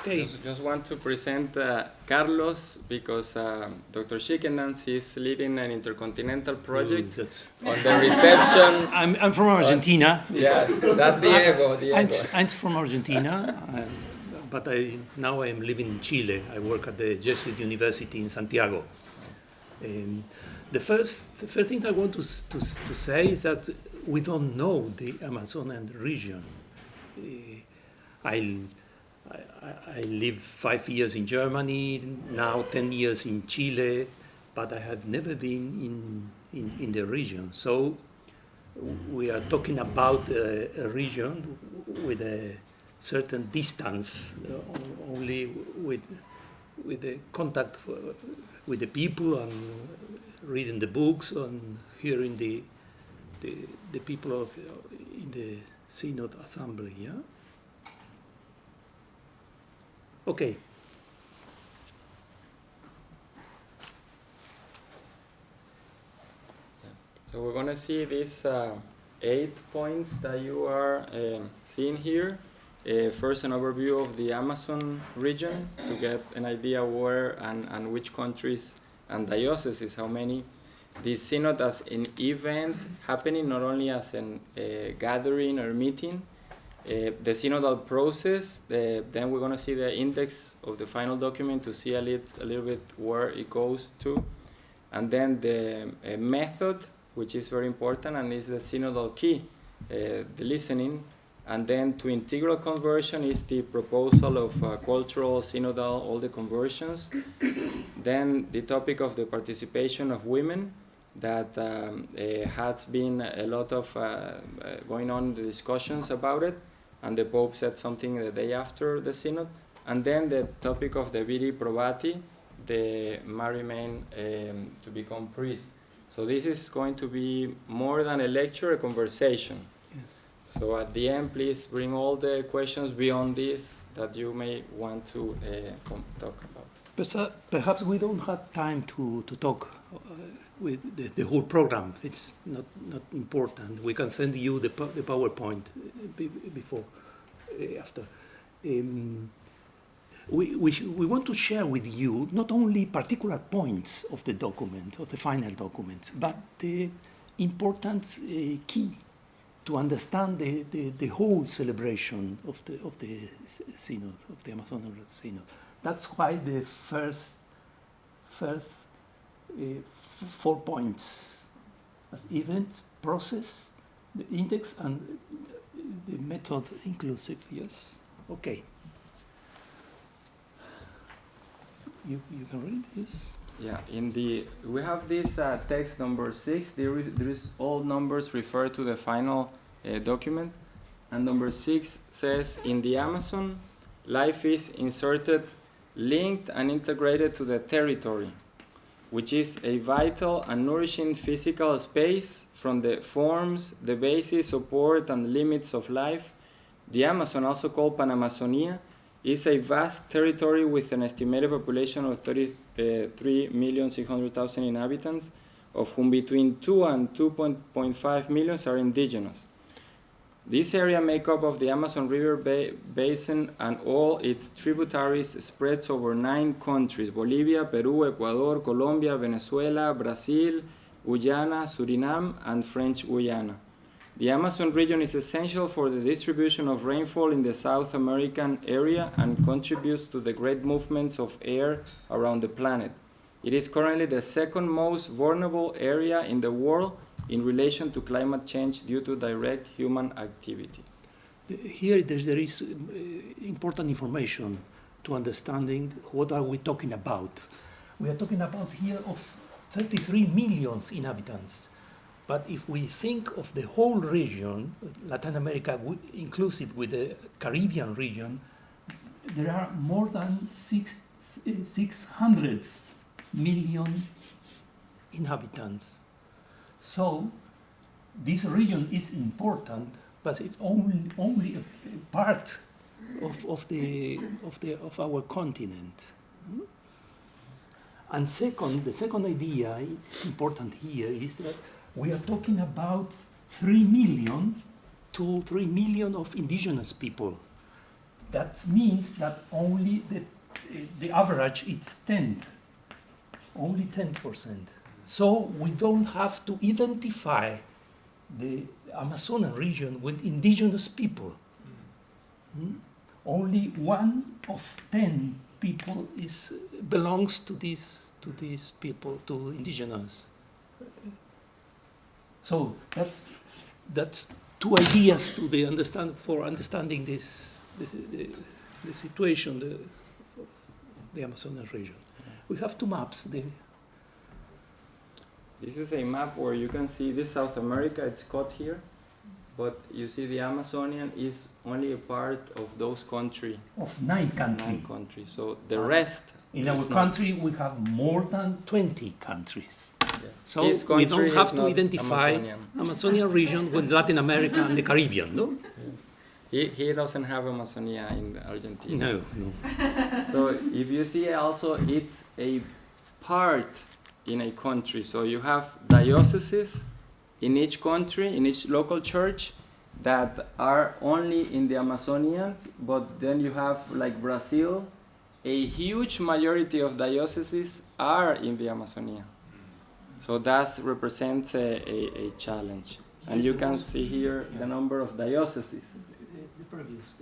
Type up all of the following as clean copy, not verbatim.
Okay. Just want to present Carlos because Dr. Schickendans is leading an intercontinental project on the reception. I'm from Argentina. Yes, that's Diego. I'm from Argentina, but now I am living in Chile. I work at the Jesuit University in Santiago. The first thing I want to say is that we don't know the Amazonian region. I lived 5 years in Germany, now 10 years in Chile, but I have never been in the region. So we are talking about a region with a certain distance, only with the contact with the people and reading the books and hearing the people in the Synod Assembly. Yeah. Okay. So we're going to see these 8 points that you are seeing here. First, an overview of the Amazon region to get an idea where and which countries and dioceses, how many. The Synod as an event happening, not only as a gathering or meeting. The synodal process, then we're going to see the index of the final document to see a little bit where it goes to. And then the method, which is very important, and is the synodal key, the listening. And then to integral conversion is the proposal of cultural, synodal, all the conversions. Then the topic of the participation of women, that has been a lot of going on the discussions about it, and the Pope said something the day after the Synod. And then the topic of the viri probati, the marry men to become priest. So this is going to be more than a lecture, a conversation. Yes. So at the end, please bring all the questions beyond this that you may want to talk about. Perhaps we don't have time to talk with the whole program. It's not important. We can send you the PowerPoint before, after. We want to share with you not only particular points of the document, of the final document, but the important key to understand the whole celebration of the Synod, of the Amazonian Synod. That's why the first 4 points as event, process, the index, and the method inclusive. Yes. Okay. You can read this. Yeah, we have this text number 6. There is all numbers refer to the final document, and number 6 says, in the Amazon, life is inserted, linked and integrated to the territory, which is a vital and nourishing physical space from the forms, the basis, support, and limits of life. The Amazon, also called Panamazonia, is a vast territory with an estimated population of 33,600,000 inhabitants, of whom between 2 and 2.5 million are indigenous. This area makes up of the Amazon River basin, and all its tributaries spreads over 9 countries: Bolivia, Peru, Ecuador, Colombia, Venezuela, Brazil, Guyana, Suriname, and French Guiana. The Amazon region is essential for the distribution of rainfall in the South American area and contributes to the great movements of air around the planet. It is currently the second most vulnerable area in the world in relation to climate change due to direct human activity. Here there is important information to understanding what are we talking about. We are talking about here of 33 million inhabitants. But if we think of the whole region, Latin America inclusive with the Caribbean region, there are more than 600 million inhabitants. So this region is important, but it's only a part of our continent. And the second idea important here is that we are talking about 3 million to 3 million of indigenous people. that means that only the average is 10, only 10%. So we don't have to identify the Amazonian region with indigenous people. Only 1 of 10 people belongs to these people, to indigenous. So that's 2 ideas to for understanding the situation, the Amazonian region. We have 2 maps. This is a map where you can see this South America, it's cut here, but you see the Amazonian is only a part of those countries. Of 9 countries. 9 countries. So the rest. In our country, we have more than 20 countries. Yes. So we don't have to identify Amazonian region with Latin America and the Caribbean, no? Yes. He doesn't have Amazonia in Argentina. No. So if you see also, it's a part in a country. So you have dioceses in each country, in each local church, that are only in the Amazonian, but then you have, like Brazil, a huge majority of dioceses are in the Amazonia. So that represents a challenge. And you can see here the number of dioceses. The previous.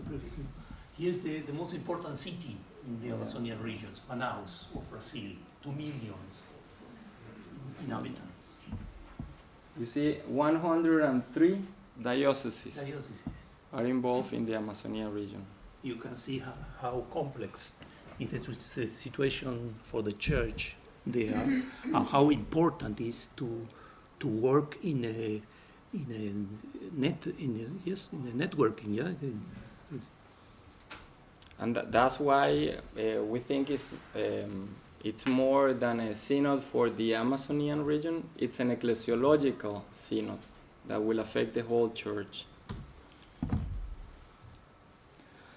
Here's the most important city in the Amazonian regions, Manaus of Brazil, 2 million inhabitants. You see 103 dioceses are involved in the Amazonia region. You can see how complex is the situation for the church there, and how important it is to work in a networking, yeah. And that's why we think it's more than a synod for the Amazonian region. It's an ecclesiological synod that will affect the whole church.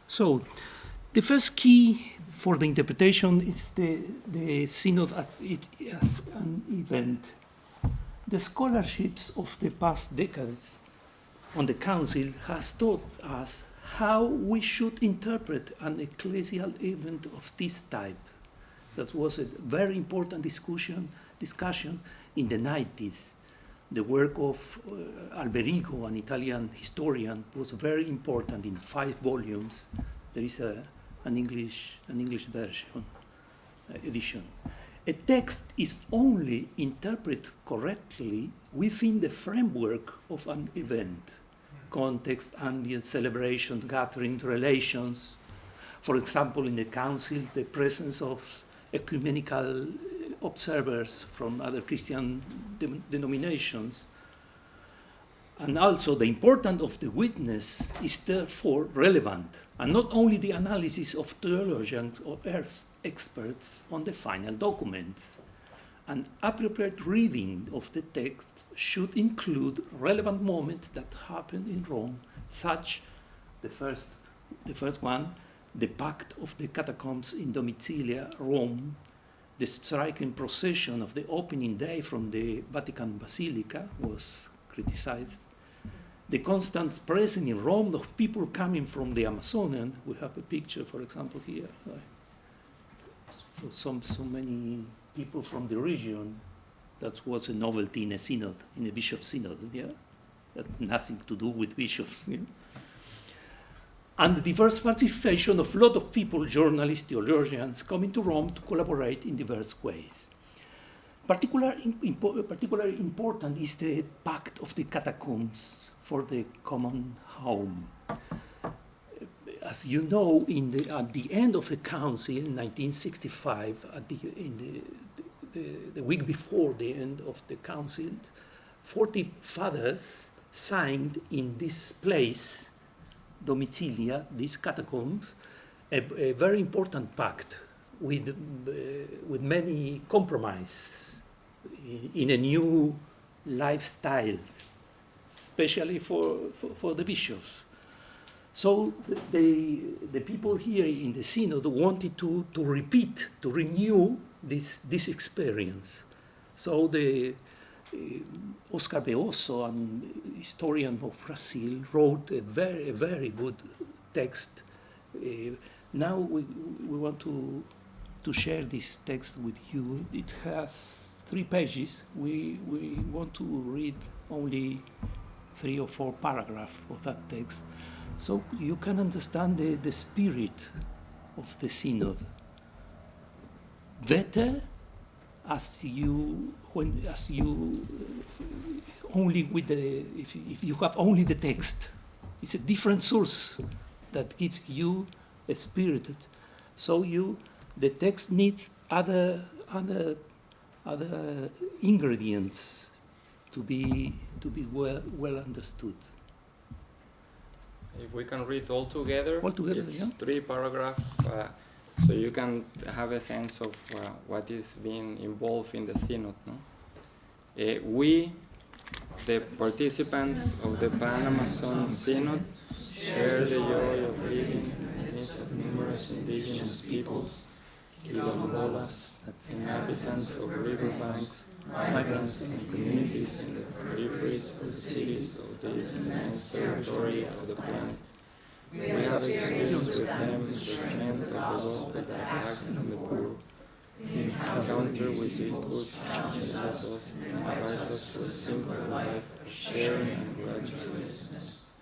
So, the first key for the interpretation is the synod as an event. The scholarships of the past decades on the council has taught us how we should interpret an ecclesial event of this type. That was a very important discussion in the 90s. The work of Alberigo, an Italian historian, was very important in 5 volumes. There is an English version, edition. A text is only interpreted correctly within the framework of an event. Context, ambient, celebration, gathering, relations. For example, in the council, the presence of ecumenical observers from other Christian denominations. And also the importance of the witness is therefore relevant, and not only the analysis of theologians or experts on the final documents. An appropriate reading of the text should include relevant moments that happened in Rome, such the first one, the Pact of the Catacombs in Domicilia, Rome, the striking procession of the opening day from the Vatican Basilica was criticized. The constant presence in Rome of people coming from the Amazonian. We have a picture, for example, here. So many people from the region. That was a novelty in a synod, in a bishop synod. Yeah, that nothing to do with bishops. Yeah? And the diverse participation of a lot of people, journalists, theologians, coming to Rome to collaborate in diverse ways. Particularly important is the Pact of the Catacombs for the common home. As you know, at the end of the council in 1965, the week before the end of the council, 40 fathers signed in this place, Domicilia, these catacombs, a very important pact with many compromises in a new lifestyle, especially for the bishops. So the people here in the Synod wanted to renew this experience. So the Oscar Beoso, an historian of Brazil, wrote a very good text Now we want to share this text with you. It has 3 pages. We want to read only 3 or 4 paragraphs of that text, so you can understand the spirit of the Synod better as you only with the if you have only the text. It's a different source that gives you a spirit. So the text needs other ingredients to be well understood. If we can read all together, it's yeah. 3 paragraphs, so you can have a sense of what is being involved in the Synod. No? We, the participants of the Pan-Amazon Synod, share the joy of living in the midst of numerous indigenous peoples, Quilombolas, inhabitants of riverbanks, migrants and communities in the peripheries of the cities of this immense territory of the planet. We have experienced with them the strength of the gospel that acts on the poor. The encounter with these good challenges us and invites us to a simple life of sharing and righteousness.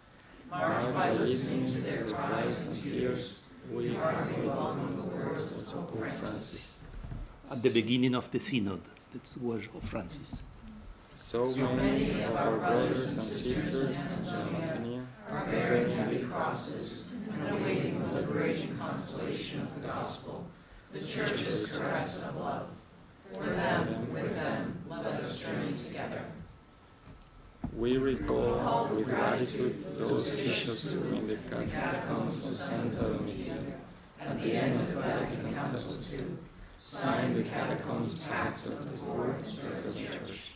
Marked by listening to their cries and tears, we heartily welcome the words of Pope Francis. At the beginning of the Synod, that's the word of Francis. So many of our brothers and sisters in Amazonia are bearing heavy crosses and awaiting the liberating consolation of the gospel, the Church's caress of love. For them, with them, let us journey together. We recall with gratitude those bishops who in the catacombs of Santa Domitila, at the end of the Vatican Council II, signed the Catacombs Pact of the Word and of the Church.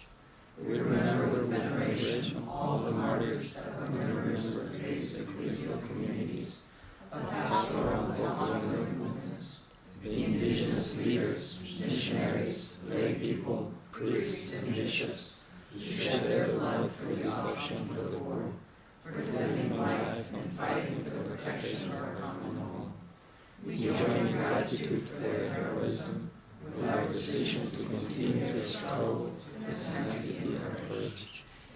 We remember with veneration all the martyrs that were members of basic ecclesial communities, the pastoral and popular movements, the indigenous leaders, missionaries, lay people, priests, and bishops, who shed their blood for the adoption for the world, for living life and fighting for the protection of our common home. We join in gratitude for their heroism, with our decision to continue the struggle to tenacity and courage.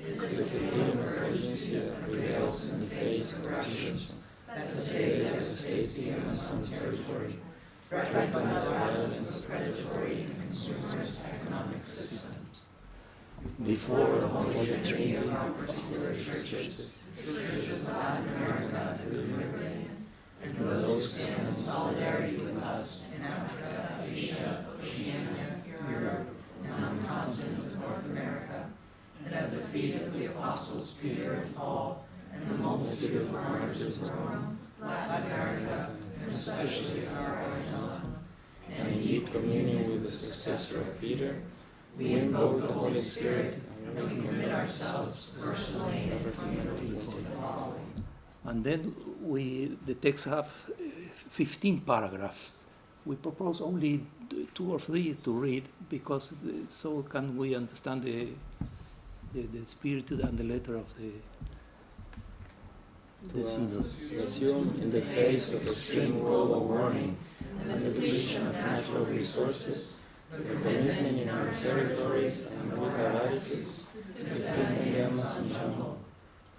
It is the feeling of urgency that prevails in the face of Russians that today devastates the Amazon territory, threatened by the violence of predatory and consumerist economic systems. Before the Holy Trinity in our particular churches, churches of Latin America and the Caribbean, and those who stand in solidarity with us in Africa, Asia, Oceania, Europe, and on the continent of North America, and at the feet of the apostles Peter and Paul, and the multitude of martyrs of Rome, Latin America, and especially our own zone, and in deep communion with the successor of Peter, we invoke the Holy Spirit, and we commit ourselves personally and communally to the following. And then the text have 15 paragraphs. We propose only 2 or 3 to read, because so can we understand the spirit and the letter of the Synod. Assume in the face of extreme global warming and the depletion of natural resources, the commitment in our territories and with our attitudes to defend the Amazon jungle.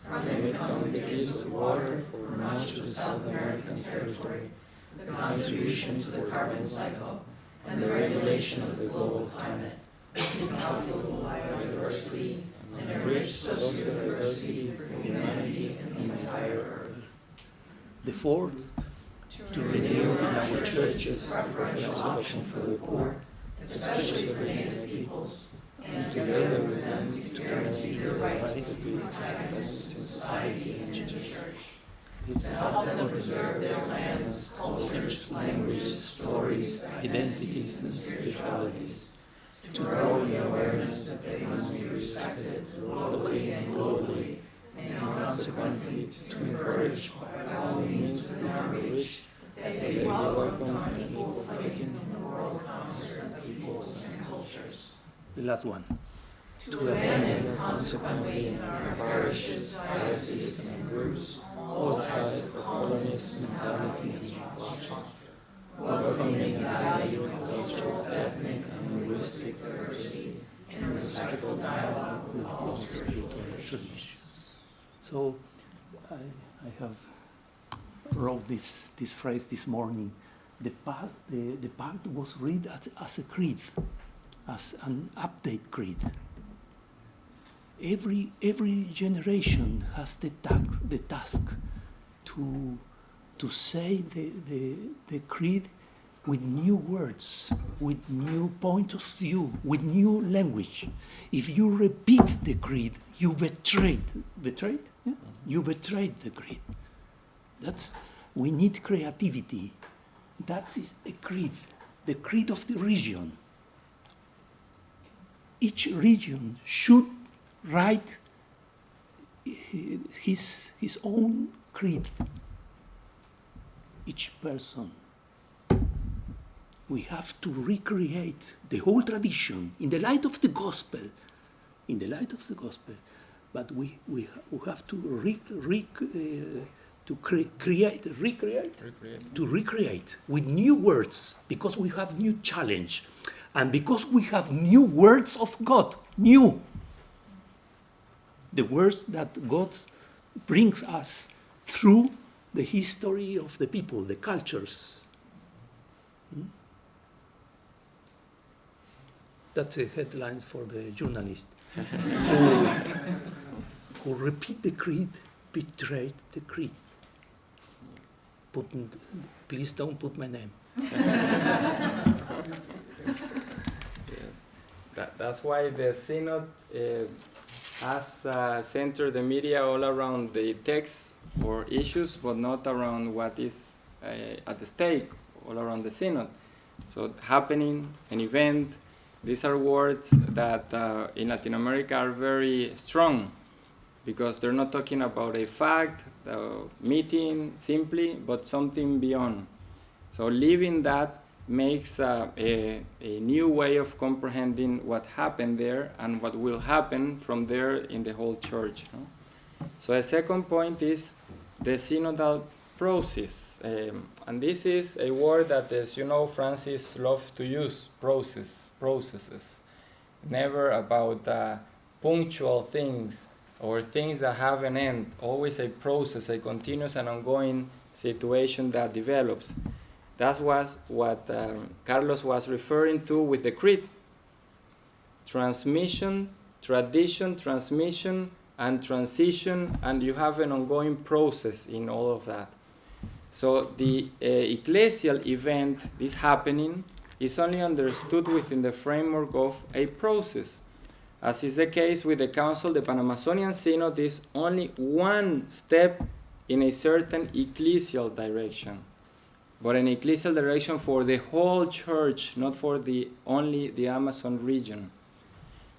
From it comes the keys to water for much of the South American territory, the contribution to the carbon cycle, and the regulation of the global climate, incalculable biodiversity, and a rich social diversity for humanity and the entire earth. The fourth, To renew in our churches preferential option for the poor, especially for native peoples, and together with them to guarantee their right to be protected in society and in the church. To help them preserve their lands, cultures, languages, stories, identities, and spiritualities. To grow in the awareness that they must be respected locally and globally, and consequently to encourage by all means within reach that they welcome on equal footing in the world concert of peoples and cultures. the last one. To abandon consequently in our parishes, dioceses, and groups all types of colonist mentality and culture, welcoming value cultural, ethnic, and linguistic diversity in respectful dialogue with all spiritual traditions. So I have wrote this phrase this morning. The part was read as a creed, as an update creed. Every generation has the task to say the creed with new words, with new point of view, with new language. If you repeat the creed, you betrayed. Betrayed? Yeah? You betrayed the creed. We need creativity. That is a creed, the creed of the region. Each region should write his own creed. Each person. We have to recreate the whole tradition in the light of the gospel. In the light of the gospel. But we have to recreate with new words, because we have new challenge, and because we have new words of God, new. The words that God brings us through the history of the people, the cultures. That's a headline for the journalist who repeat the creed, betrayed the creed. Please don't put my name. Yes. That's why the Synod has centered the media all around the texts or issues, but not around what is at the stake, all around the Synod. So happening, an event, these are words that in Latin America are very strong, because they're not talking about a fact, meeting simply, but something beyond. So living that makes a new way of comprehending what happened there and what will happen from there in the whole church. No? So a second point is the synodal process. And this is a word that, as you know, Francis loves to use, processes. Never about punctual things or things that have an end. Always a process, a continuous and ongoing situation that develops. That was what Carlos was referring to with the creed. Transmission, tradition, transmission, and transition, and you have an ongoing process in all of that. So the ecclesial event, this happening, is only understood within the framework of a process. As is the case with the Council, the Panamazonian Synod is only one step in a certain ecclesial direction, but an ecclesial direction for the whole church, not for only the Amazon region.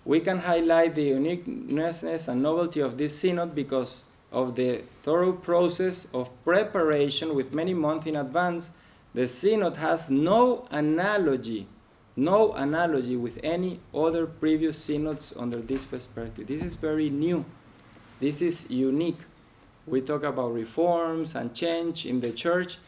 We can highlight the uniqueness and novelty of this synod because of the thorough process of preparation with many months in advance. The synod has no analogy with any other previous synods under this perspective. This is very new. This is unique. We talk about reforms and change in the church.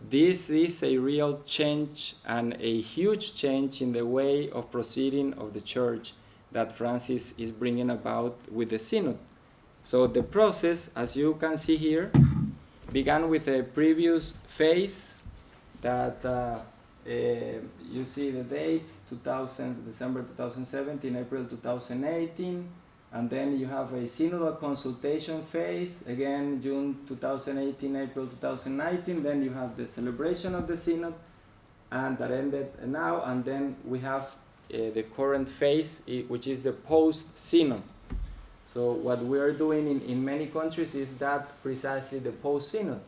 This is a real change and a huge change in the way of proceeding of the church that Francis is bringing about with the synod. So the process, as you can see here, began with a previous phase that you see the dates, December 2017, April 2018, and then you have a synodal consultation phase, again June 2018, April 2019, then you have the celebration of the synod, and that ended now, and then we have the current phase, which is the post-synod. So what we are doing in many countries is that precisely the post-synod.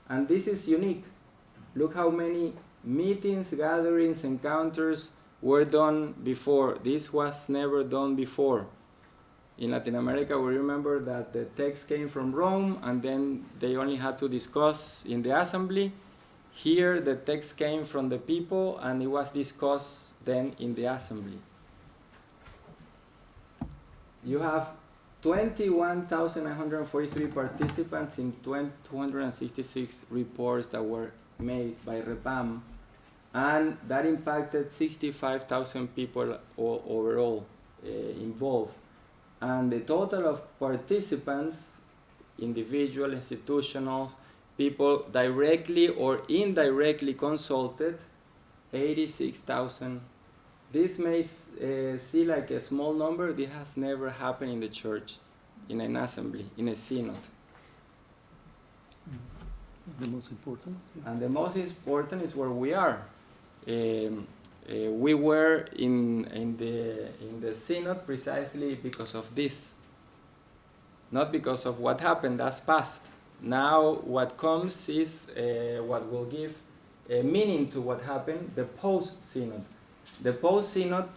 And this is unique. Look how many meetings, gatherings, encounters were done before. This was never done before. In Latin America, we remember that the text came from Rome, and then they only had to discuss in the assembly. Here, the text came from the people, and it was discussed then in the assembly. You have 21,943 participants in 266 reports that were made by REPAM, and that impacted 65,000 people overall involved. And the total of participants, individual, institutional, people directly or indirectly consulted, 86,000. This may see like a small number. This has never happened in the church, in an assembly, in a synod. The most important. And the most important is where we are. We were in the synod precisely because of this, not because of what happened. That's past. Now what comes is what will give meaning to what happened, the post-synod. The post-synod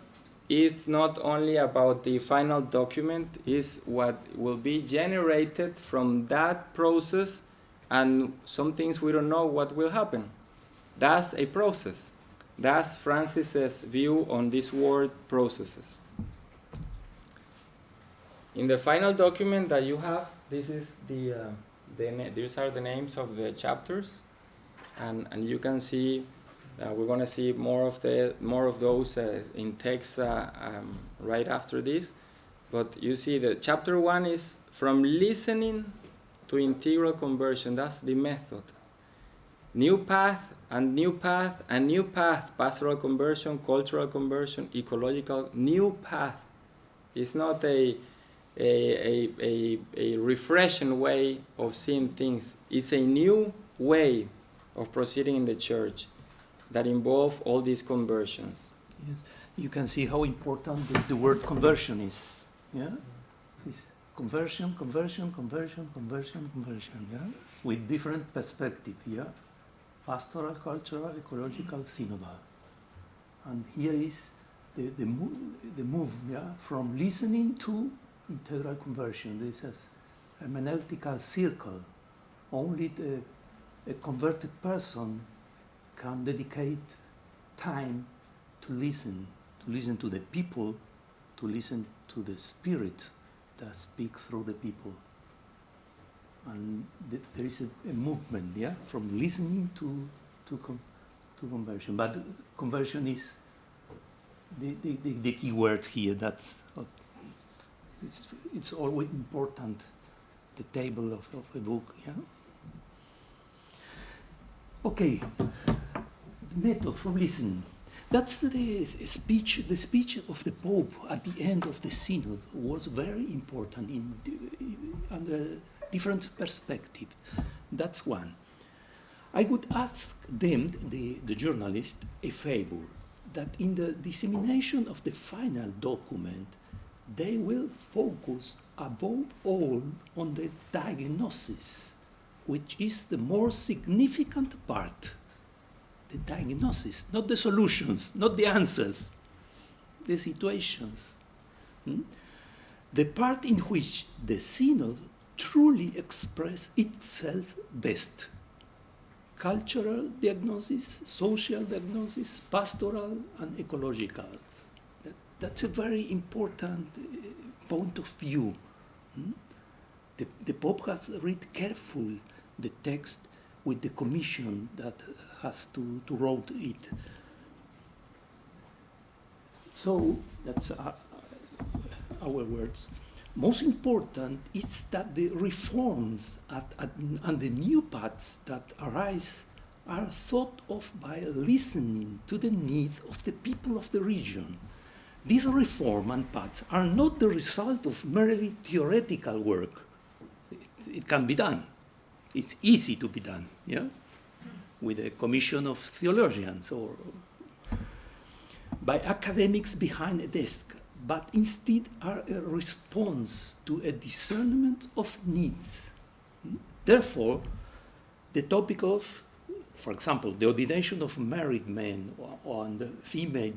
is not only about the final document, is what will be generated from that process, and some things we don't know what will happen. That's a process. That's Francis's view on this word processes. In the final document that you have, this is these are the names of the chapters, and you can see we're going to see more of those in text right after this. But you see that chapter 1 is from listening to integral conversion. That's the method. New path and new path and new path. Pastoral conversion, cultural conversion, ecological. New path. It's not a refreshing way of seeing things. It's a new way of proceeding in the church that involve all these conversions. Yes. You can see how important the word conversion is. Yeah? It's conversion, yeah? With different perspective, yeah? Pastoral, cultural, ecological, synodal. And here is the move, yeah? From listening to integral conversion. This is a hermeneutical circle. Only a converted person can dedicate time to listen to the people, to listen to the Spirit that speaks through the people. And there is a movement, yeah, from listening to conversion. But conversion is the key word here. That's it's always important. The table of a book, yeah. Okay, method from listening. That's the speech. The speech of the Pope at the end of the Synod was very important under different perspectives. That's one. I would ask them, the journalist, a favor, that in the dissemination of the final document, they will focus above all on the diagnosis, which is the more significant part. The diagnosis, not the solutions, not the answers, the situations. The part in which the Synod truly expresses itself best. Cultural diagnosis, social diagnosis, pastoral and ecological. That's a very important point of view. The Pope has read carefully the text with the commission that has to write it. So that's our words. Most important is that the reforms and the new paths that arise are thought of by listening to the needs of the people of the region. These reform and paths are not the result of merely theoretical work. It can be done. It's easy to be done, yeah, with a commission of theologians or by academics behind a desk, but instead are a response to a discernment of needs. Therefore, the topic of, for example, the ordination of married men and female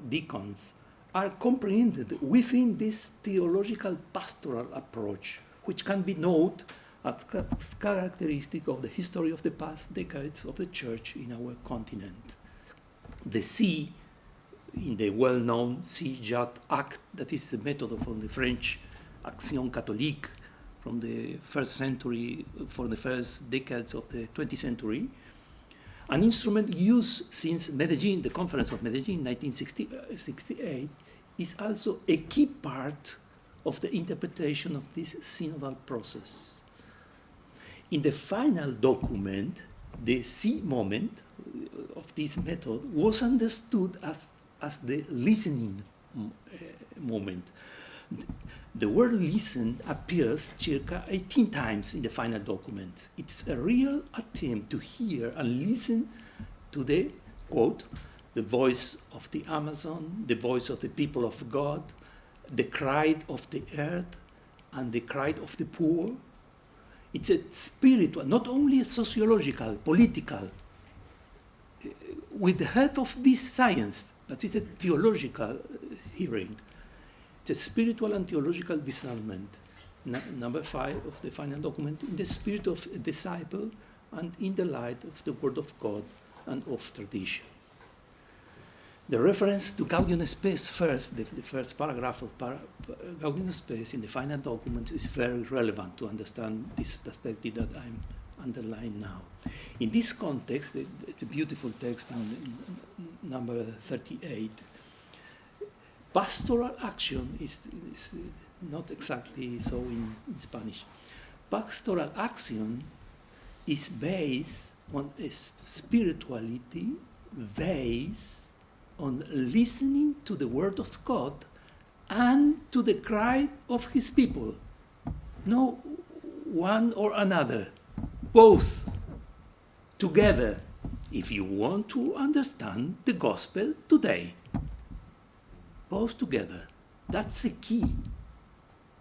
deacons are comprehended within this theological pastoral approach, which can be noted as characteristic of the history of the past decades of the Church in our continent. The C, in the well-known CJAT Act, that is the method from the French Action Catholique from the first century, for the first decades of the 20th century. An instrument used since Medellin, the Conference of Medellin in 1968, is also a key part of the interpretation of this synodal process. In the final document, the C moment of this method was understood as the listening moment. The word listen appears circa 18 times in the final document. It's a real attempt to hear and listen to the, quote, the voice of the Amazon, the voice of the people of God, the cry of the earth, and the cry of the poor. It's a spiritual, not only a sociological, political, with the help of this science, but it's a theological hearing. It's a spiritual and theological discernment. Number 5 of the final document, in the spirit of a disciple and in the light of the Word of God and of tradition. The reference to Gaudium Spes first, the first paragraph of Gaudium Spes in the final document is very relevant to understand this perspective that I'm underlining now. In this context, it's a beautiful text in number 38. Pastoral action is not exactly so in Spanish. Pastoral action is based on a spirituality based on listening to the word of God and to the cry of his people. No one or another, both together, if you want to understand the gospel today. Both together. That's the key.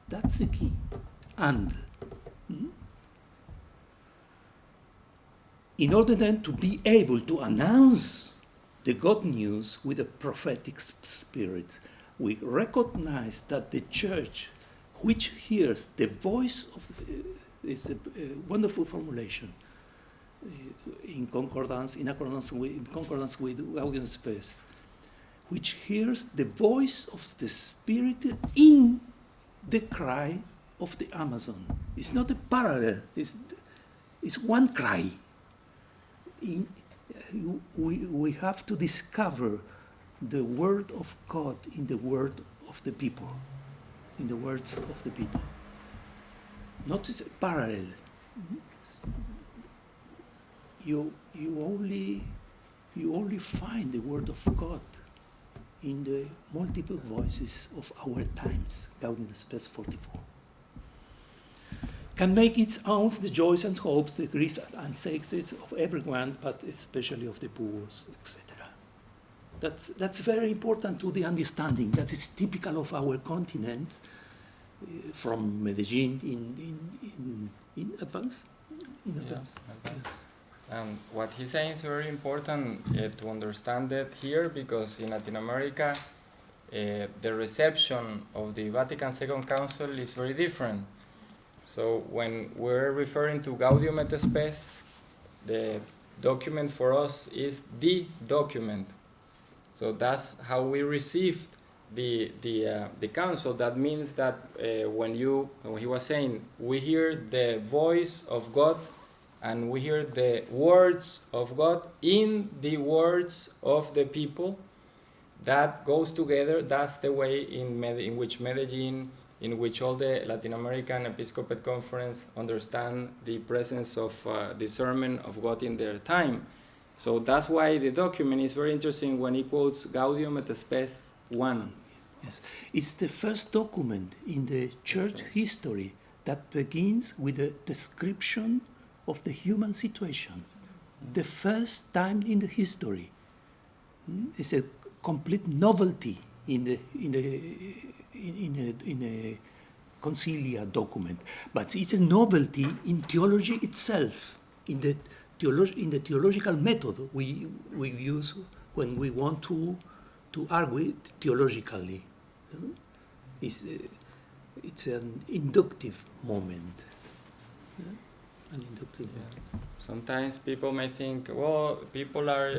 That's the key. And in order then to be able to announce the God news with a prophetic spirit, we recognize that the church, which hears the voice of, is a wonderful formulation, in concordance with Gaudium Spes, which hears the voice of the Spirit in the cry of the Amazon. It's not a parallel, it's one cry. We have to discover the word of God in the word of the people, in the words of the people. Not as a parallel. You only find the word of God in the multiple voices of our times, Gaudium Spes 44. Can make its own the joys and hopes, the grief and success of everyone, but especially of the poor, etc. That's very important to the understanding that is typical of our continent, from Medellin in advance. In advance. Yes. What he's saying is very important to understand that here, because in Latin America, the reception of the Vatican Second Council is very different. So when we're referring to Gaudium et Spes, the document for us is the document. So that's how we received the council. That means that when he was saying, we hear the voice of God, and we hear the words of God in the words of the people. That goes together. That's the way in which Medellin, in which all the Latin American Episcopate Conference understand the presence of discernment of God in their time. So that's why the document is very interesting when he quotes Gaudium et Spes 1. Yes, it's the first document in the church history that begins with a description of the human situation. The first time in the history. It's a complete novelty in a concilia document, but it's a novelty in theology itself, in the theological method we use when we want to argue theologically. It's an inductive moment. Sometimes people may think, well, people are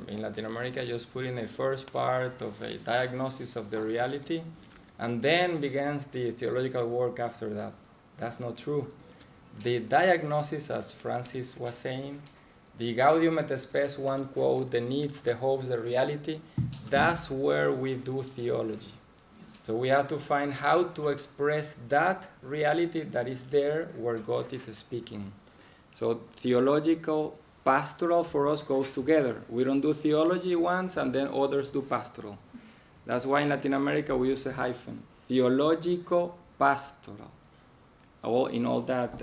in Latin America just putting a first part of a diagnosis of the reality, And then begins the theological work after that. That's not true. The diagnosis, as Francis was saying, the Gaudium et Spes, one quote, the needs, the hopes, the reality, that's where we do theology. So we have to find how to express that reality that is there where God is speaking. So theological, pastoral for us goes together. We don't do theology once and then others do pastoral. That's why in Latin America we use a hyphen. Theological, pastoral. In all that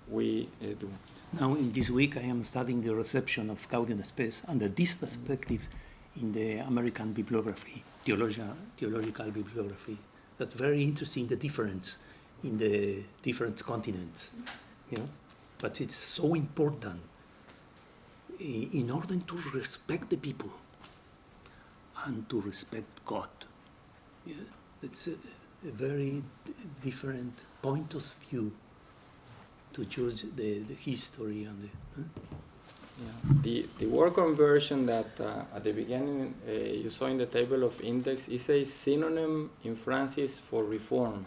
we do. Now, in this week, I am studying the reception of Gaudium et Spes under this perspective in the American bibliography, theological bibliography. That's very interesting, the difference in the different continents. You know? But it's so important in order to respect the people and to respect God. Yeah? It's a very different point of view to judge the history and the word conversion that at the beginning you saw in the table of index is a synonym in Francis for reform.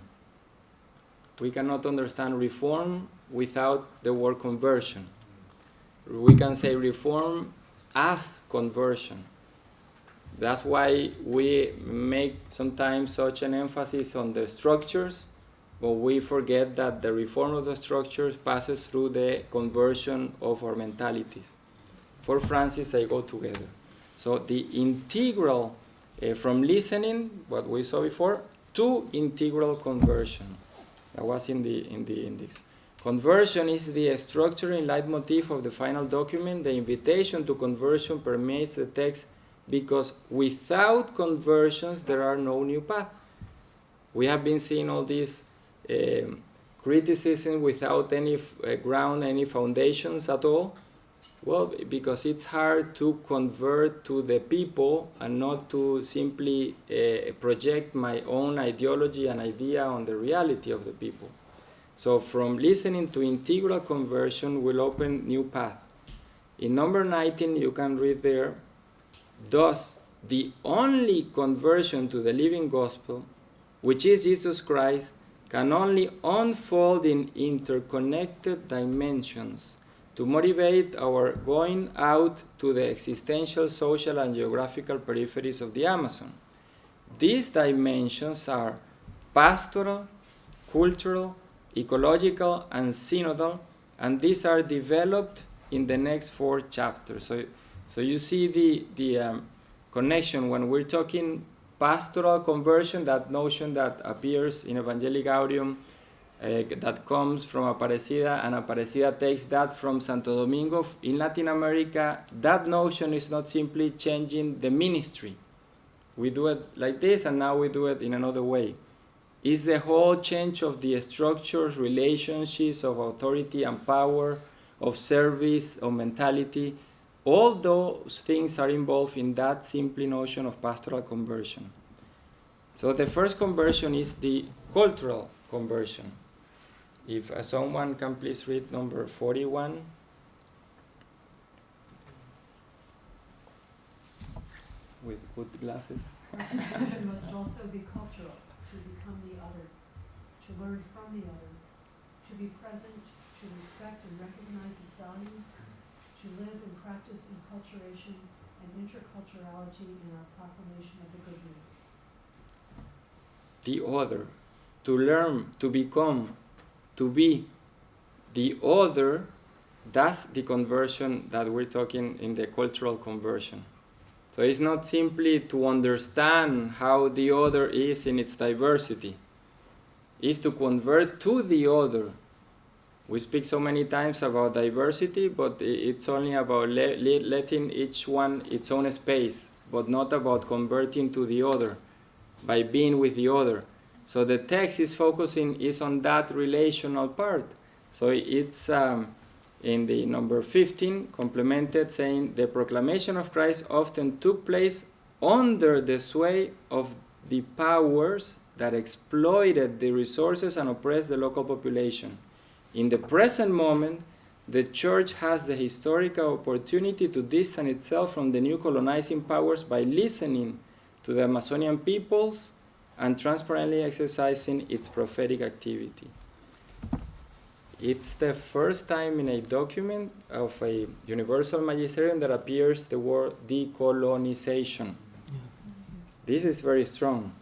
We cannot understand reform without the word conversion. We can say reform as conversion. That's why we make sometimes such an emphasis on the structures, but we forget that the reform of the structures passes through the conversion of our mentalities. For Francis, they go together. So the integral from listening, what we saw before, to integral conversion. That was in the index. Conversion is the structuring leitmotif of the final document. The invitation to conversion permeates the text because without conversions, there are no new paths. We have been seeing all these criticism without any ground, any foundations at all. Well, because it's hard to convert to the people and not to simply project my own ideology and idea on the reality of the people. So from listening to integral conversion will open new path. In number 19, you can read there, thus the only conversion to the living gospel, which is Jesus Christ, can only unfold in interconnected dimensions to motivate our going out to the existential, social, and geographical peripheries of the Amazon. These dimensions are pastoral, cultural, ecological, and synodal, and these are developed in the next 4 chapters. So you see the connection when we're talking pastoral conversion, that notion that appears in Evangelii Gaudium that comes from Aparecida, and Aparecida takes that from Santo Domingo. In Latin America, that notion is not simply changing the ministry. We do it like this, and now we do it in another way. It's the whole change of the structures, relationships of authority and power, of service, of mentality. All those things are involved in that simple notion of pastoral conversion. So the first conversion is the cultural conversion. If someone can please read number 41. With good glasses. It must also be cultural, to become the other, to learn from the other, to be present, to respect and recognize its values, to live and practice enculturation and interculturality in our proclamation of the good news. The other, to learn, to become, to be the other, that's the conversion that we're talking in the cultural conversion. So it's not simply to understand how the other is in its diversity. It's to convert to the other. We speak so many times about diversity, but it's only about letting each one its own space, but not about converting to the other, by being with the other. So the text is focusing on that relational part. So it's in the number 15, complemented, saying the proclamation of Christ often took place under the sway of the powers that exploited the resources and oppressed the local population. In the present moment, the church has the historical opportunity to distance itself from the new colonizing powers by listening to the Amazonian peoples and transparently exercising its prophetic activity. It's the first time in a document of a universal magisterium that appears the word decolonization. This is very strong.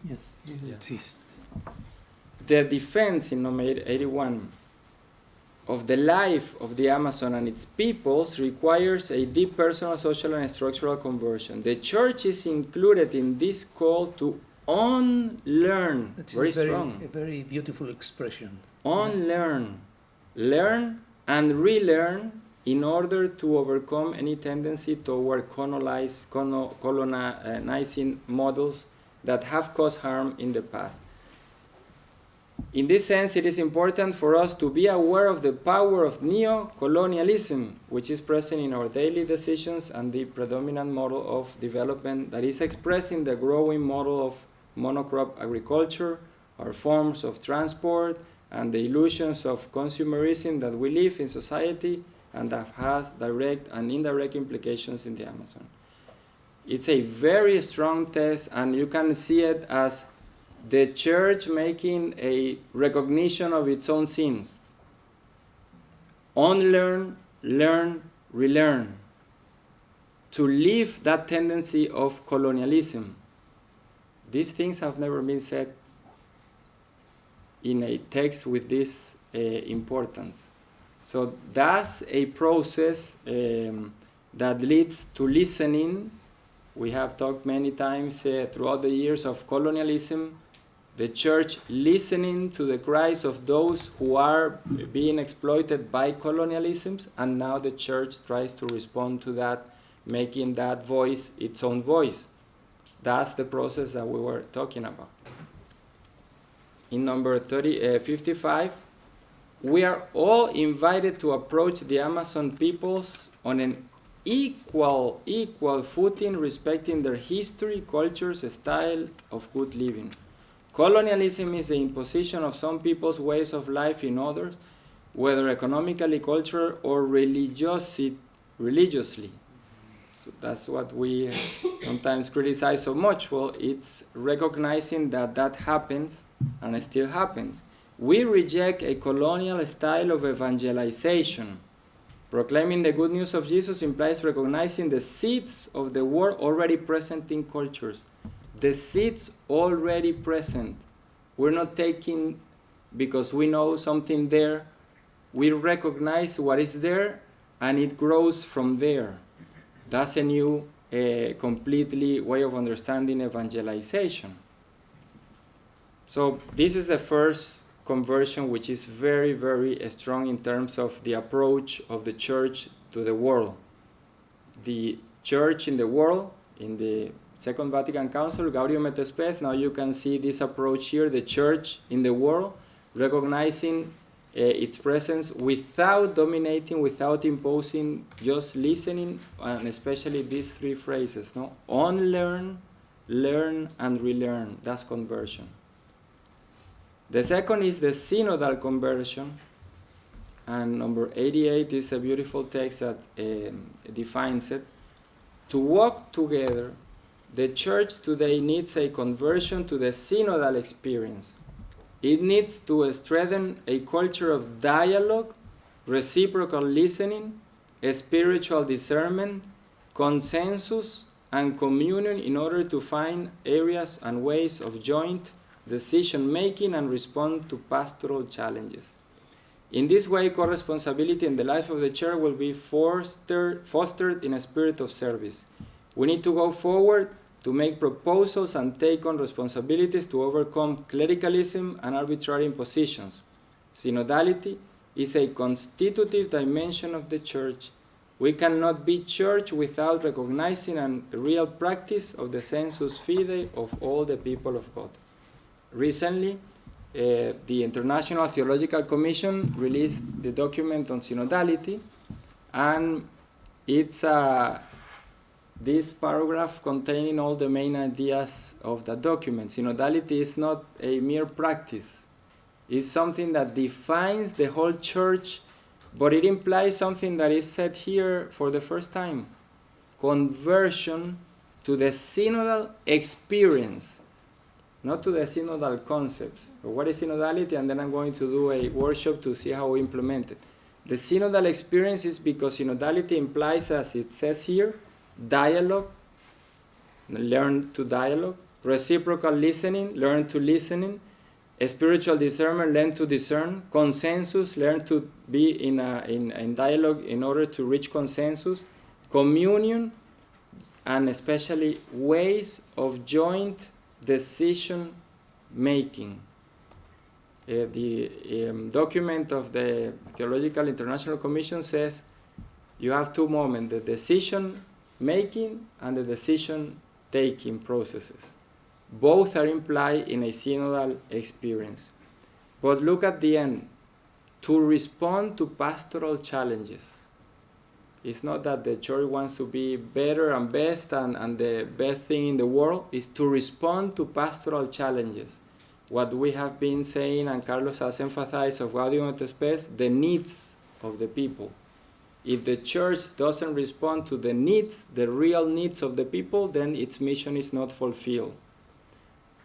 Yes, it is. The defense in number 81 of the life of the Amazon and its peoples requires a deep personal, social, and structural conversion. The church is included in this call to unlearn. That's Very a strong. A very beautiful expression. Unlearn. Learn and relearn in order to overcome any tendency toward colonizing models that have caused harm in the past. In this sense, it is important for us to be aware of the power of neo-colonialism, which is present in our daily decisions and the predominant model of development that is expressed in the growing model of monocrop agriculture, our forms of transport, and the illusions of consumerism that we live in society and that has direct and indirect implications in the Amazon. It's a very strong text, and you can see it as the church making a recognition of its own sins. Unlearn, learn, relearn. To leave that tendency of colonialism. These things have never been said in a text with this importance. So that's a process that leads to listening. We have talked many times throughout the years of colonialism, the church listening to the cries of those who are being exploited by colonialisms, and now the church tries to respond to that, making that voice its own voice. That's the process that we were talking about. In number 55, we are all invited to approach the Amazon peoples on an equal footing, respecting their history, cultures, style of good living. Colonialism is the imposition of some people's ways of life in others, whether economically, culturally, or religiously. So that's what we sometimes criticize so much. Well, it's recognizing that that happens, and it still happens. We reject a colonial style of evangelization. Proclaiming the good news of Jesus implies recognizing the seeds of the word already present in cultures. The seeds already present. We're not taking because we know something there. We recognize what is there, and it grows from there. That's a new, completely way of understanding evangelization. So this is the first conversion, which is very, very strong in terms of the approach of the church to the world. The church in the world, in the Second Vatican Council, Gaudium et Spes, now you can see this approach here, the church in the world, recognizing its presence without dominating, without imposing, just listening, and especially these three phrases, no? Unlearn, learn, and relearn. That's conversion. The second is the synodal conversion, and number 88 is a beautiful text that defines it. To walk together, the church today needs a conversion to the synodal experience. It needs to strengthen a culture of dialogue, reciprocal listening, spiritual discernment, consensus, and communion in order to find areas and ways of joint decision-making and respond to pastoral challenges. In this way, co-responsibility in the life of the church will be fostered in a spirit of service. We need to go forward to make proposals and take on responsibilities to overcome clericalism and arbitrary impositions. Synodality is a constitutive dimension of the church. We cannot be church without recognizing a real practice of the sensus fidei of all the people of God. Recently, the International Theological Commission released the document on synodality, and it's this paragraph containing all the main ideas of the document. Synodality is not a mere practice. It's something that defines the whole church, but it implies something that is said here for the first time. Conversion to the synodal experience, not to the synodal concepts. So what is synodality? And then I'm going to do a workshop to see how we implement it. The synodal experience is because synodality implies, as it says here, dialogue, learn to dialogue, reciprocal listening, learn to listening, spiritual discernment, learn to discern, consensus, learn to be in dialogue in order to reach consensus, communion, and especially ways of joint decision making. The document of the Theological International Commission says you have two moments, the decision making and the decision taking processes. Both are implied in a synodal experience. But look at the end. To respond to pastoral challenges. It's not that the church wants to be better and best and the best thing in the world. It's to respond to pastoral challenges. What we have been saying, and Carlos has emphasized of Gaudium et Spes, the needs of the people. If the church doesn't respond to the needs, the real needs of the people, then its mission is not fulfilled.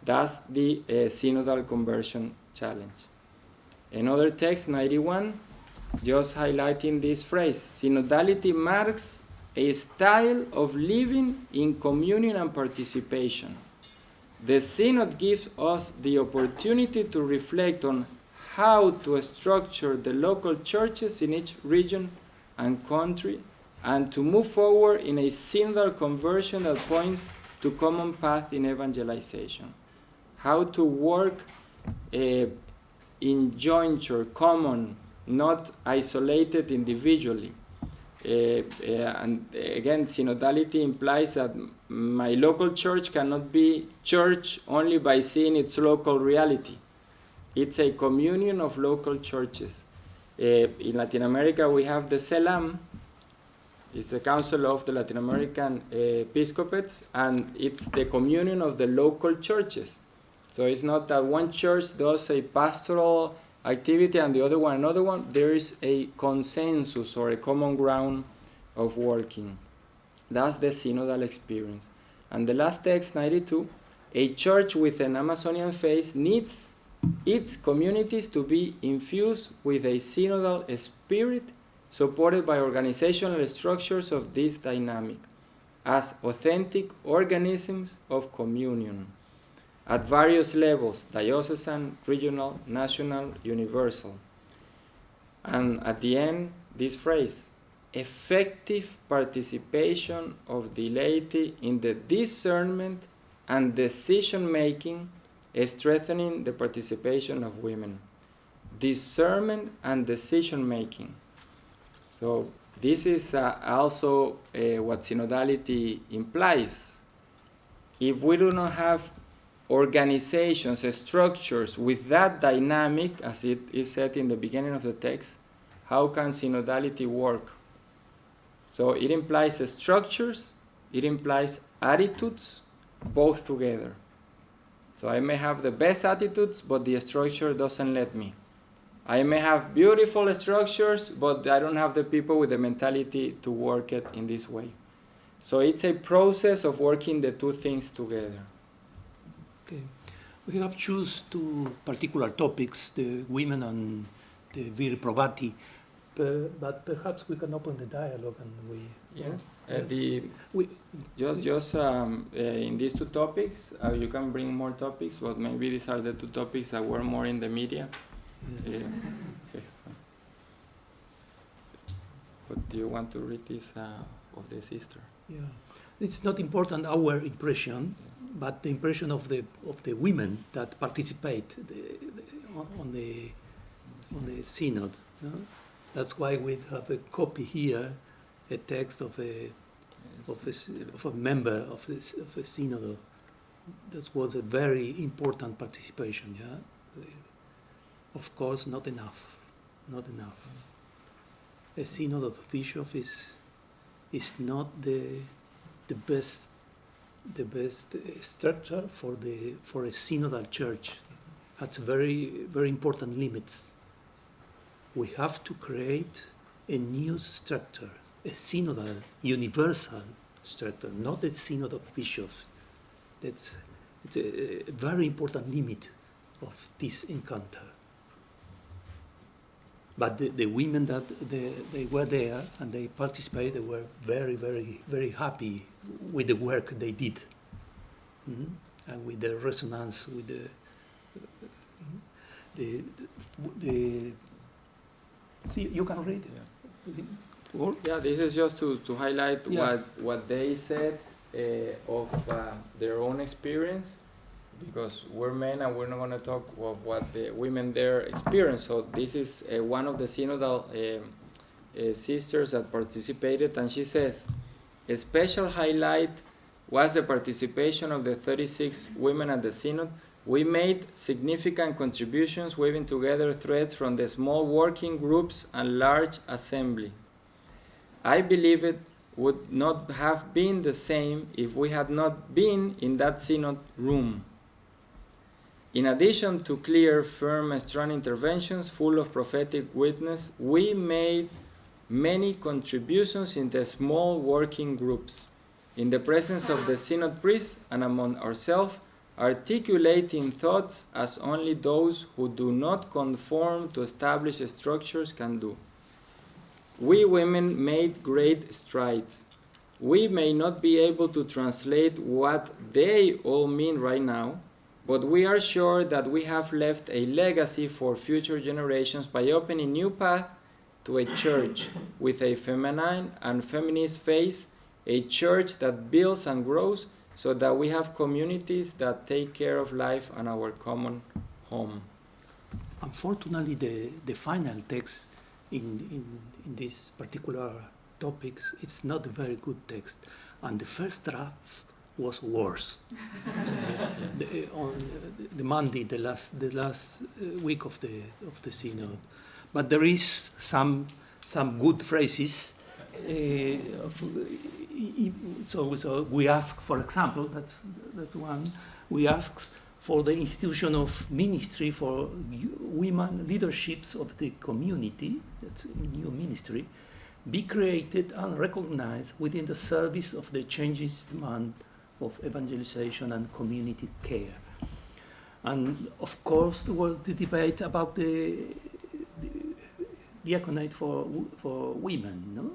That's the synodal conversion challenge. Another text, 91, just highlighting this phrase. Synodality marks a style of living in communion and participation. The Synod gives us the opportunity to reflect on how to structure the local churches in each region and country, and to move forward in a synodal conversion that points to common path in evangelization. How to work in jointure, common, not isolated individually. And again, synodality implies that my local church cannot be church only by seeing its local reality. It's a communion of local churches. In Latin America, we have the CELAM. It's the Council of the Latin American Episcopates, and it's the communion of the local churches. So it's not that one church does a pastoral activity and the other one another one. There is a consensus or a common ground of working. That's the synodal experience. And the last text, 92, a church with an Amazonian faith needs its communities to be infused with a synodal spirit supported by organizational structures of this dynamic as authentic organisms of communion at various levels, diocesan, regional, national, universal. And at the end, this phrase, effective participation of the laity in the discernment and decision-making, strengthening the participation of women. Discernment and decision-making. So this is also what synodality implies. If we do not have organizations, structures with that dynamic, as it is said in the beginning of the text, how can synodality work? So it implies structures, it implies attitudes, both together. So I may have the best attitudes, but the structure doesn't let me. I may have beautiful structures, but I don't have the people with the mentality to work it in this way. So it's a process of working the two things together. Okay. We have choose two particular topics, the women and the vir probati, but perhaps we can open the dialogue and we... In these two topics, you can bring more topics, but maybe these are the two topics that were more in the media. Yes. But do you want to read this of the sister? Yeah, it's not important our impression, but the impression of the women that participate on the synod. No? That's why we have a copy here, a text of a member of a synod. That was a very important participation. Yeah, of course, not enough. A synod of bishops is not the best structure for a synodal church. Has very very important limits. We have to create a new structure, a synodal, universal strengthened, not the Synod of Bishops. It's a very important limit of this encounter. But the women that they were there and they participated, they were very, very, very happy with the work they did. And with the resonance, with the see, you can read it. Or? Yeah, this is just to highlight Yeah. what they said of their own experience, because we're men and we're not going to talk of what the women there experience. So this is one of the synodal sisters that participated, and she says, a special highlight was the participation of the 36 women at the synod. We made significant contributions, weaving together threads from the small working groups and large assembly. I believe it would not have been the same if we had not been in that synod room. In addition to clear, firm, and strong interventions full of prophetic witness, we made many contributions in the small working groups, in the presence of the synod priests and among ourselves, articulating thoughts as only those who do not conform to established structures can do. We women made great strides. We may not be able to translate what they all mean right now, but we are sure that we have left a legacy for future generations by opening new paths to a church with a feminine and feminist face, a church that builds and grows, so that we have communities that take care of life and our common home. Unfortunately, the final text in this particular topics, it's not a very good text, and the first draft was worse. On the Monday, the last week of the synod, but there is some good phrases. So we ask, for example, that's one. We ask for the institution of ministry for women leaderships of the community. That's a new ministry. Be created and recognized within the service of the changing demand of evangelization and community care. And of course, there was the debate about the diaconate for women, no?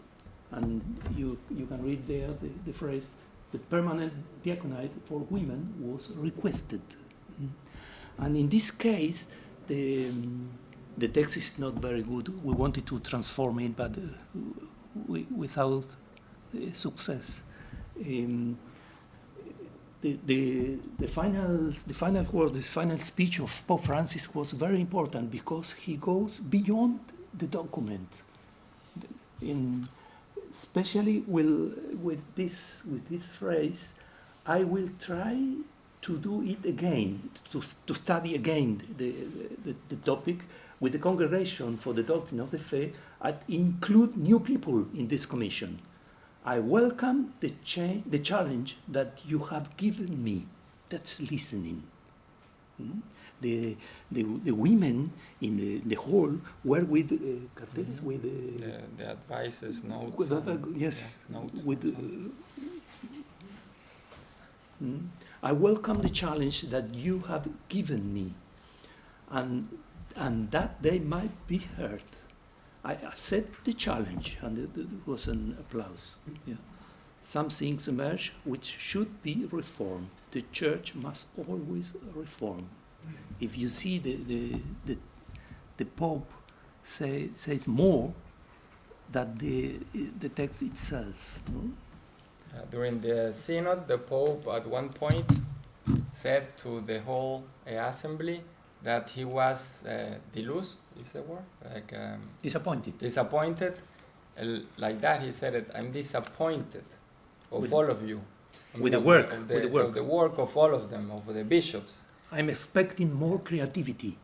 And you can read there the phrase, the permanent diaconate for women was requested. And in this case, the text is not very good. We wanted to transform it, but without success. The final word, the final speech of Pope Francis was very important because he goes beyond the document. Especially with this phrase, I will try to do it again, to study again the topic with the Congregation for the Doctrine of the Faith, and include new people in this commission. I welcome the challenge that you have given me. That's listening. The women in the hall were with carteles, with the advices, notes. With yes, yeah, notes. With. I welcome the challenge that you have given me, and that they might be heard. I accept the challenge, and it was an applause. Yeah. Some things emerge which should be reformed. The church must always reform. If you see the Pope says more than the text itself. No? During the synod, the Pope at one point said to the whole assembly that he was delus, is the word? Like disappointed. Disappointed, like that. He said it. I'm disappointed of all of you. With the work, of the work of all of them, of the bishops. I'm expecting more creativity.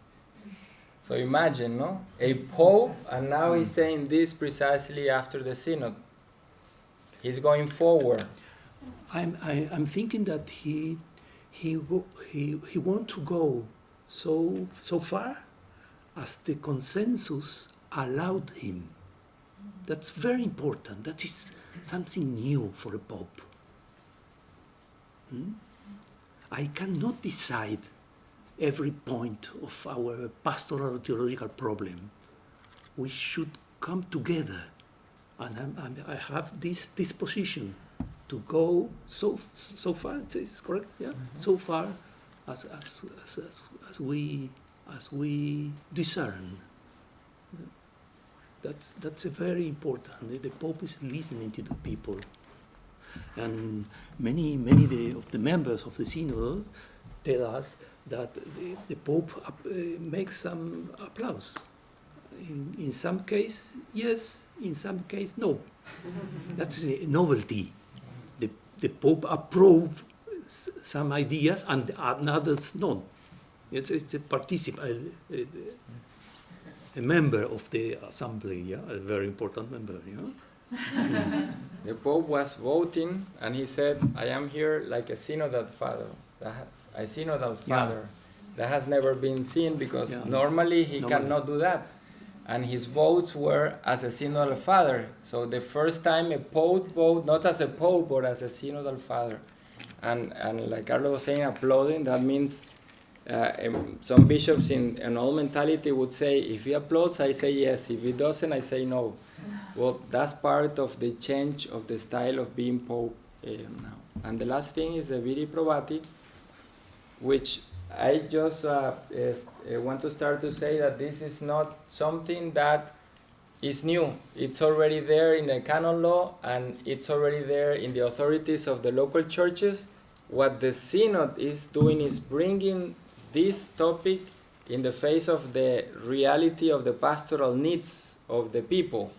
So imagine, no? A pope, and now he's saying this precisely after the synod. He's going forward. I'm thinking that he want to go so far as the consensus allowed him. That's very important. That is something new for a pope. Hmm? I cannot decide every point of our pastoral theological problem. We should come together, and I have this disposition to go so far. It's correct, yeah. So far as we discern. That's a very important. The Pope is listening to the people, and many of the members of the Synod tell us that the Pope makes some applause. In some case, yes. In some case, no. That's a novelty. The Pope approves some ideas and others not. It's a participant, a member of the assembly, yeah, a very important member, yeah. The Pope was voting, and he said, "I am here like a synodal father, a synodal father that has never been seen, because normally he cannot do that." And his votes were as a synodal father. So the first time a Pope voted, not as a Pope, but as a synodal father. And like Carlos was saying, applauding, that means some bishops in an old mentality would say, if he applauds, I say yes. If he doesn't, I say no. Well, that's part of the change of the style of being Pope now. And the last thing is the Viri Probati, which I just want to start to say that this is not something that is new. It's already there in the canon law, and it's already there in the authorities of the local churches. What the Synod is doing is bringing this topic in the face of the reality of the pastoral needs of the people.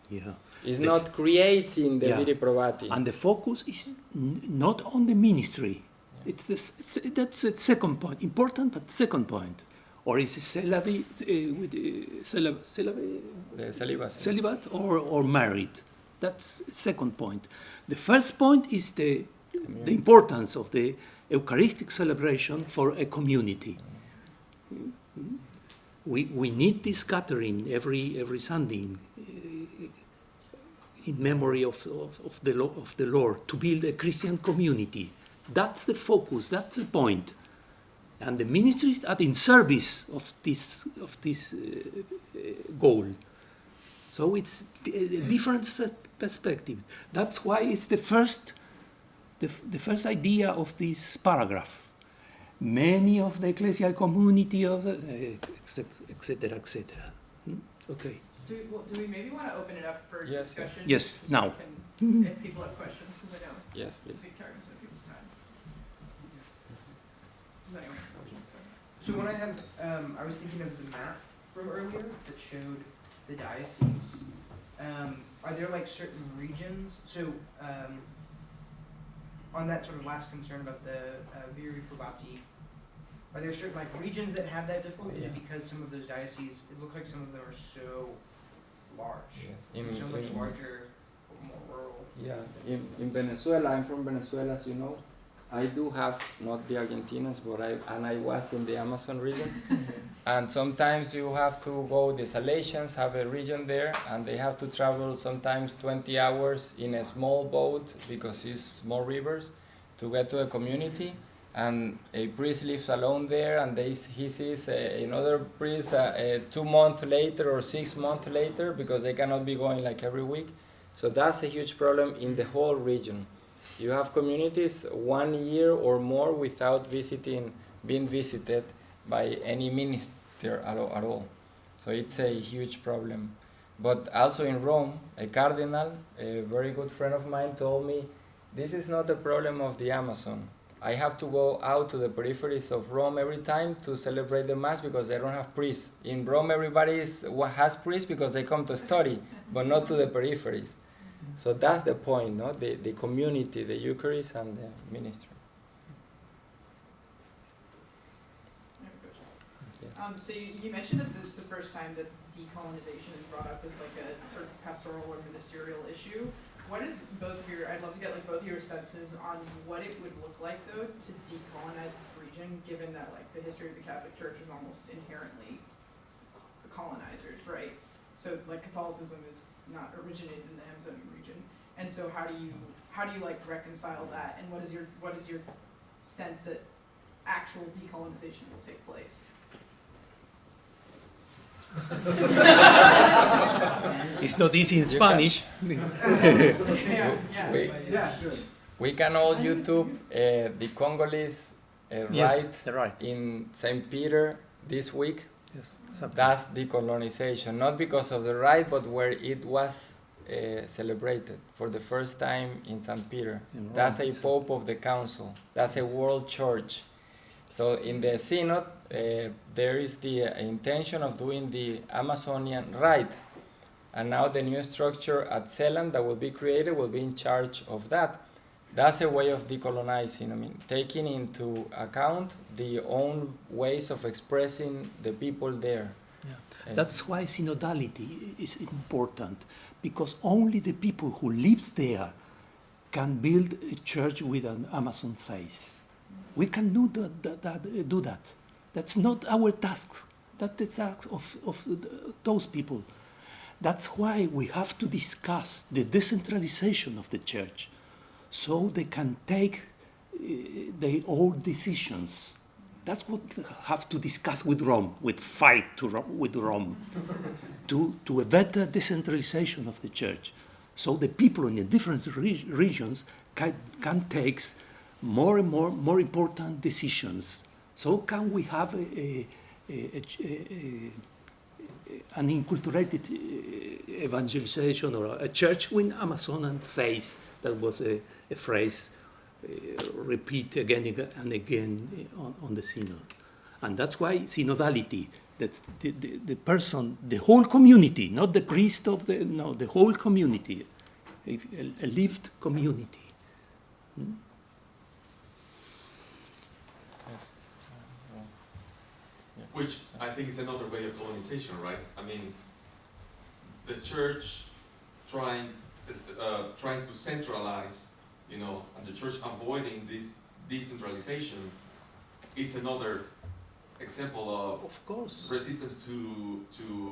Yeah. It's not creating the Viri Probati. And the focus is not on the ministry. That's a second point, important, but second point. Or is it celibate or married? That's second point. The first point is the importance of the Eucharistic celebration for a community. We need this gathering every Sunday in memory of the Lord, to build a Christian community. That's the focus. That's the point. And the ministries are in service of this goal. So it's a different perspective. That's why it's the first idea of this paragraph. Many of the ecclesial community of etc. Okay. Do we maybe want to open it up for discussion? Yes, now. If people have questions, because I know yes, please. we carry some people's time. Does anyone have questions? So when I was thinking of the map from earlier that showed the diocese. Are there like certain regions? So on that sort of last concern about the Viri Probati, are there certain like regions that have that difficulty? Is it because some of those dioceses, it looks like some of them are so large, so much larger, more rural? Yeah, in Venezuela, I'm from Venezuela, as you know. I do have, not the Argentinas, but I was in the Amazon region. And sometimes you have to go, the Salesians have a region there, and they have to travel sometimes 20 hours in a small boat, because it's small rivers, to get to a community. And a priest lives alone there, and he sees another priest 2 months later or 6 months later, because they cannot be going like every week. So that's a huge problem in the whole region. You have communities 1 year or more without being visited by any minister at all. So it's a huge problem. But also in Rome, a cardinal, a very good friend of mine, told me, this is not a problem of the Amazon. I have to go out to the peripheries of Rome every time to celebrate the Mass, because they don't have priests. In Rome, everybody has priests because they come to study, but not to the peripheries. So that's the point, no? The community, the Eucharist, and the ministry. So you mentioned that this is the first time that decolonization is brought up as like a sort of pastoral or ministerial issue. What is I'd love to get like both of your senses on what it would look like though to decolonize this region, given that like the history of the Catholic Church is almost inherently the colonizers, right? So like Catholicism is not originated in the Amazonian region, and so how do you like reconcile that, and what is your sense that actual decolonization will take place? It's not easy in You Spanish. We can all YouTube the Congolese Yes, right right. in St. Peter this week. Yes, something. That's decolonization, not because of the right, but where it was celebrated for the first time in St. Peter. In Rome, That's a so- pope of the council. That's a world church. So in the Synod, there is the intention of doing the Amazonian rite. And now the new structure at Zeeland that will be created will be in charge of that. That's a way of decolonizing. I mean, taking into account the own ways of expressing the people there. Yeah. That's why synodality is important, because only the people who lives there can build a church with an Amazon face. We can do that. That's not our task. That's the task of those people. That's why we have to discuss the decentralization of the church, so they can take their own decisions. That's what we have to discuss with Rome, with Rome, to a better decentralization of the church, so the people in the different regions can take more and more important decisions. So can we have an inculturated evangelization, or a church with Amazonian face? That was a phrase repeat again and again on the synod. And that's why synodality, that the person, the whole community, not the priest the whole community, a lived community. Yes. Which I think is another way of colonization, right? I mean, the church trying to centralize, and the church avoiding this decentralization is another example of course. resistance to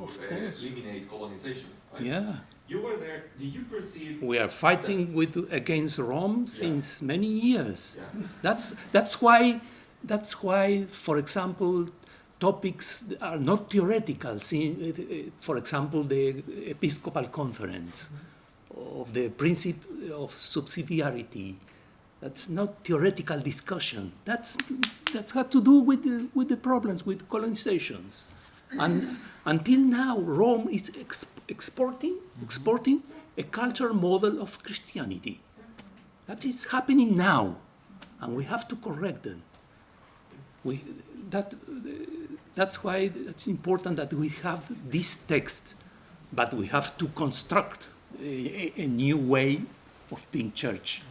Of course. eliminate colonization. Right? Yeah. You were there. Do you perceive? We are fighting against Rome since many years. Yeah. That's why, for example, topics are not theoretical. For example, the Episcopal Conference of the principle of subsidiarity. That's not theoretical discussion. That's had to do with the problems with colonizations. And until now, Rome is exporting a cultural model of Christianity. That is happening now, and we have to correct them. That's why it's important that we have this text, but we have to construct a new way of being church.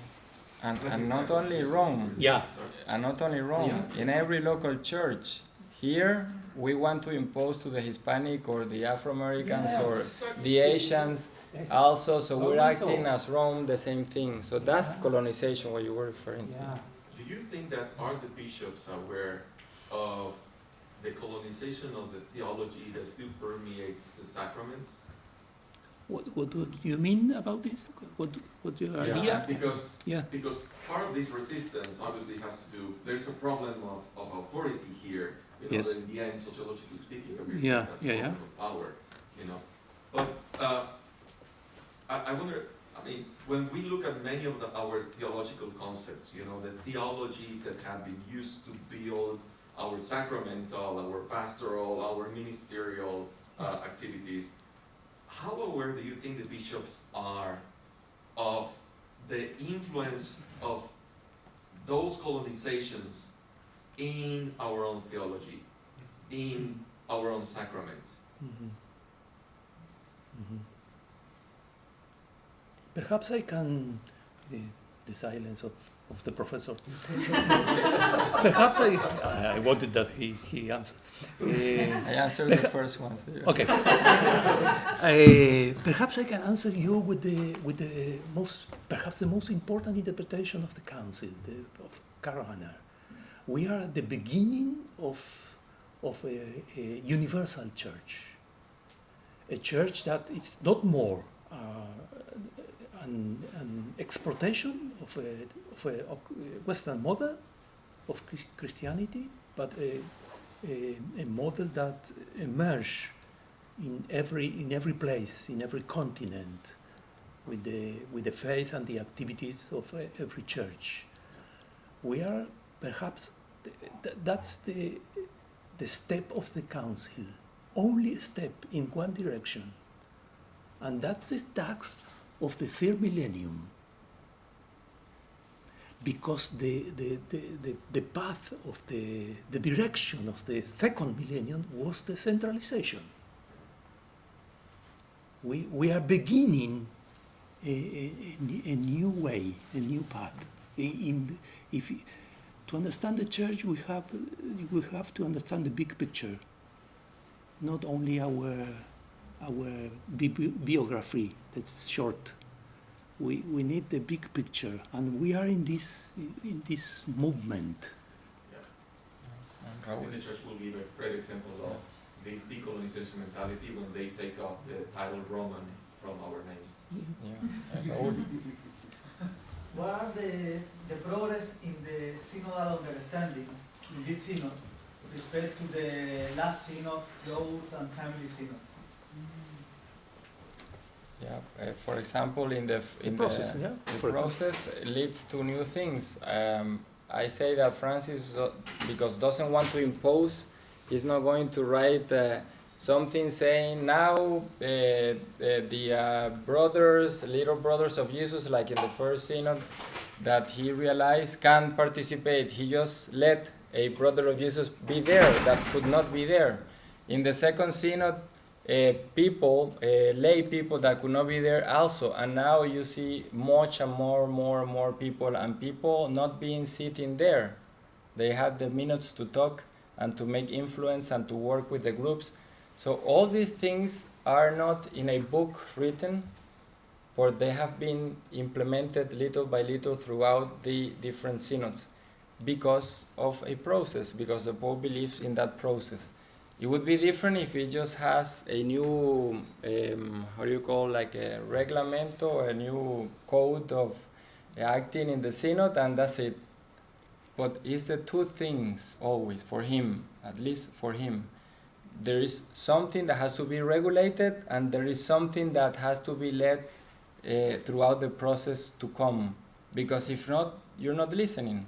And not only Rome. Yeah. And not only Rome. In every local church. Here, we want to impose to the Hispanic or the Afro-Americans or the Asians also. So we're acting as Rome, the same thing. So that's colonization, what you were referring to. Do you think that are the bishops aware of the colonization of the theology that still permeates the sacraments? What do you mean about this? What your idea? Because part of this resistance obviously has to do. There's a problem of authority here. Yes. That in the end, sociologically speaking, everything Yeah, has yeah, a problem of power. But I wonder. I mean, when we look at many of our theological concepts, the theologies that have been used to build our sacramental, our pastoral, our ministerial activities, how aware do you think the bishops are of the influence of those colonizations in our own theology, in our own sacraments? Mm-hmm. Mm-hmm. Perhaps I can, the silence of the professor. Perhaps I wanted that he answer. I answered the first one. So Okay. Perhaps I can answer you with the most important interpretation of the Council of Karahaner. We are at the beginning of a universal church, a church that is not more an exportation of a Western model, of Christianity, but a model that emerged in every place, in every continent, with the faith and the activities of every church. We are perhaps that's the step of the council, only a step in one direction, and that's the task of the third millennium. Because the path of the direction of the second millennium was the centralization. We are beginning a new way, a new path. To understand the church, we have to understand the big picture, not only our biography that's short. We need the big picture, and we are in this movement. I think the church will give a great example of this decolonization mentality when they take off the title Roman from our name. Yeah. What are the progress in the synodal understanding in this synod with respect to the last synod, growth and family synod? Yeah, for example, in the process process leads to new things. I say that Francis, because doesn't want to impose, he's not going to write something saying now the little brothers of Jesus, like in the first synod, that he realized can't participate. He just let a brother of Jesus be there that could not be there. In the second synod, lay people that could not be there also, and now you see much and more people, and people not being sitting there. They had the minutes to talk and to make influence and to work with the groups. So all these things are not in a book written, but they have been implemented little by little throughout the different synods because of a process, because the Pope believes in that process. It would be different if it just has a new, like a reglamento, or a new code of acting in the synod, and that's it. But it's the two things always for him, at least for him. There is something that has to be regulated, and there is something that has to be led throughout the process to come. Because if not, you're not listening.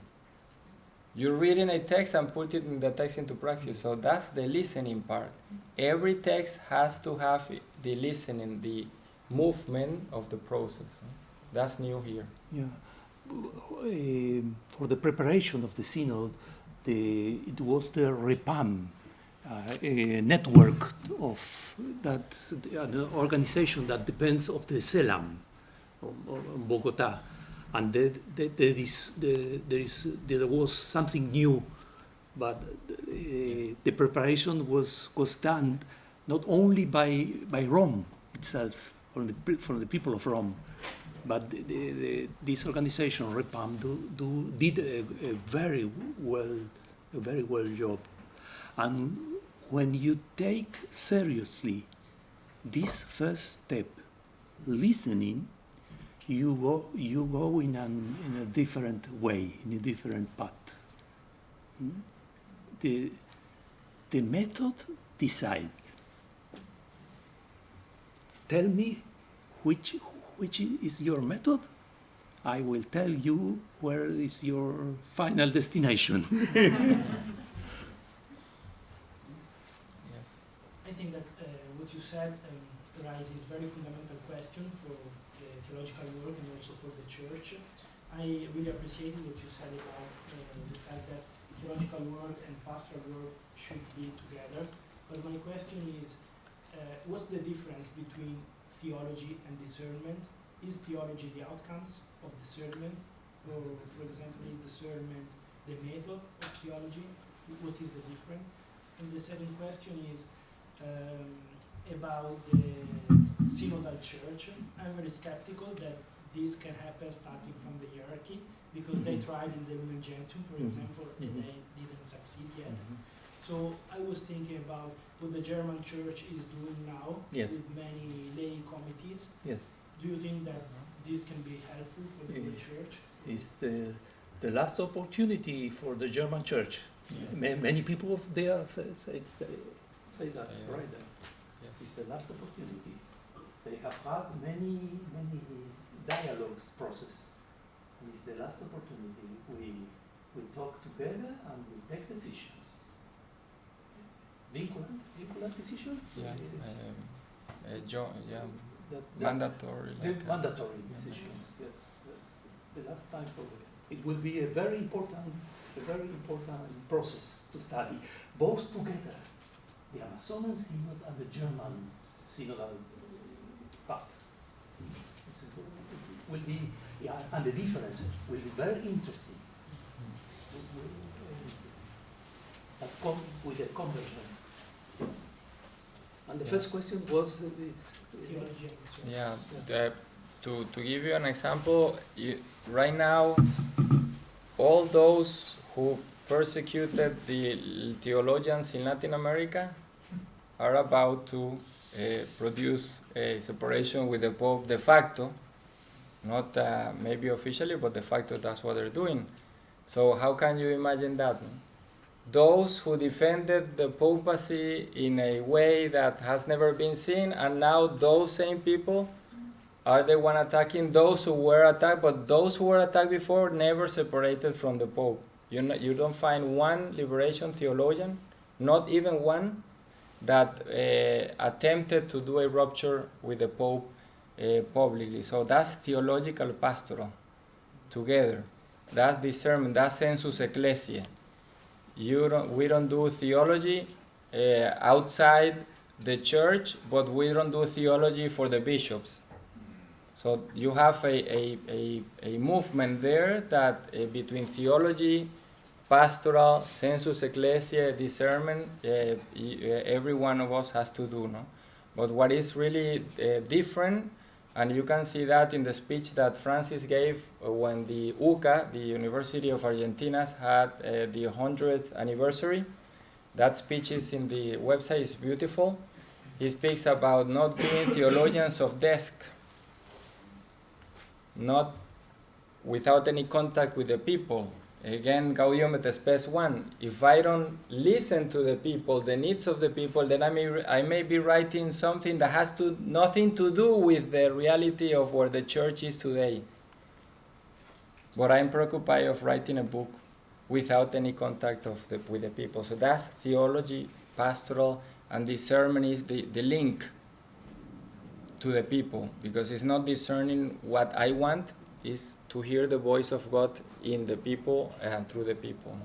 You're reading a text and putting the text into practice. So that's the listening part. Every text has to have the listening, the movement of the process. That's new here. Yeah. For the preparation of the synod, it was the REPAM, a network of that, an organization that depends of the CELAM, or Bogota. And there was something new, but the preparation was done not only by Rome itself, from the people of Rome, but this organization REPAM did a very well job. And when you take seriously this first step, listening, you go in a different way, in a different path. The method decides. Tell me which is your method. I will tell you where is your final destination. I think that what you said raises very fundamental question for the theological work and also for the church. I really appreciate what you said about the fact that theological work and pastoral work should be together. But my question is, what's the difference between theology and discernment? Is theology the outcomes of discernment? Or, for example, is discernment the method of theology? What is the difference? And the second question is about the synodal church. I'm very skeptical that this can happen starting from the hierarchy, because they tried in the Lumen Gentium, for example, and they didn't succeed yet. So I was thinking about what the German church is doing now with many lay committees. Yes. Do you think that this can be helpful for the church? Is the last opportunity for the German church. Yes. Many people there say that Yeah. right there. Yes. It's the last opportunity. They have had many dialogues process, and it's the last opportunity. We talk together and we take decisions. Vinculant decisions. Yeah. Yeah. That- Mandatory. Like, mandatory decisions. Yes, that's the last time for it. It will be a very important process to study, both together, the Amazonian Synod and the German synodal path. It will be, and the differences will be very interesting. That come with a convergence. And the first question was Theology and research. Yeah, to give you an example, right now, all those who persecuted the theologians in Latin America are about to produce a separation with the Pope de facto, not maybe officially, but de facto that's what they're doing. So how can you imagine that? No? Those who defended the papacy in a way that has never been seen, and now those same people are the one attacking those who were attacked, but those who were attacked before never separated from the Pope. You don't find one liberation theologian, not even one, that attempted to do a rupture with the Pope publicly. So that's theological pastoral together. That's discernment, that's sensus ecclesiae. We don't do theology outside the church, but we don't do theology for the bishops. So you have a movement there that between theology, pastoral, sensus ecclesiae, discernment, every one of us has to do. No? But what is really different, and you can see that in the speech that Francis gave when the UCA, the University of Argentina, had the 100th anniversary. That speech is in the website, it's beautiful. He speaks about not being theologians of desk, not without any contact with the people. Again, Gaudium et Spes 1. If I don't listen to the people, the needs of the people, then I may be writing something that has nothing to do with the reality of where the church is today. But I'm preoccupied of writing a book without any contact with the people. So that's theology, pastoral, and discernment is the link to the people, because it's not discerning what I want, is to hear the voice of God in the people and through the people.